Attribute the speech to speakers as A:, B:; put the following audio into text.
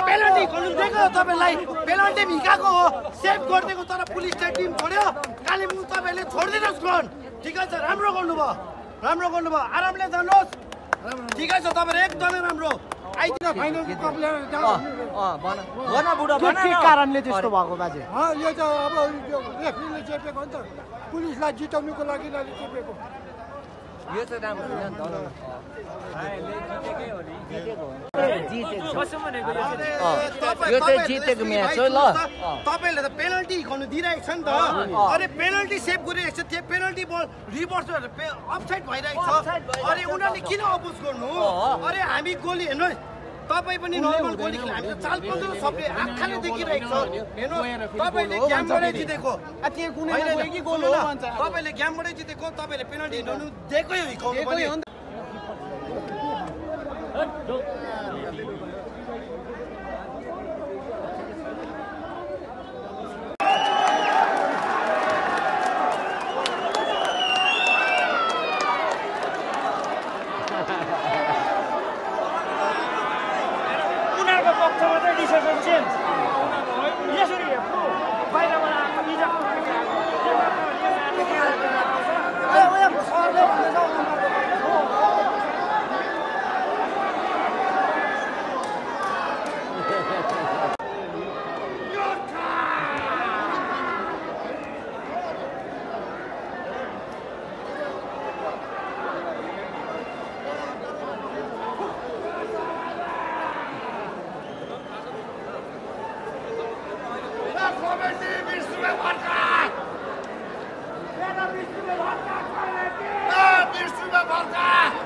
A: Penalty गर्नु दिएको तपाईलाई पेनल्टी भिकाको हो सेभ गरिदिएको तर पुलिसले टिम छोड्यो कालिम्पोङ तपाईले छोड्दिनुहोस् ग्राउन्ड ठिकै छ राम्रो गर्नुभयो आरामले जानुहोस् ठिकै छ तपाईहरु एकदमै राम्रो आइदिनु फाइनल कपले भन बुढा भन के कारणले त्यस्तो भएको बाजे
B: यो त अब यो रेफ्रीले चेपेको नि त पुलिसलाई जिताउनुको लागि नै चेपेको
C: यो त राम्रो होइन नि यो त जितेको म्याच हो ल
A: तपाईले त पेनल्टी गर्नु दिइरहेको छ नि त अरे पेनल्टी सेभ गरिरहेको छ त्यो पेनल्टी बल रिभर्स अफसाइड भइरहेको छ अरे उनीहरूले किन अपोज गर्नु अरे हामी गोली हेर्नु तपाईँ पनि नर्मल गोली खेल्नु हामी त चाल पाउँदैन सबले आँखाले देखिरहेको छ हेर्नु तपाईले गेमबाटै जितेको तपाईले गेमबाटै जितेको तपाईले पेनल्टी हिँड्नु दिएकै हो हिकाउनु पनि
D: Unaga pokta mata decision change.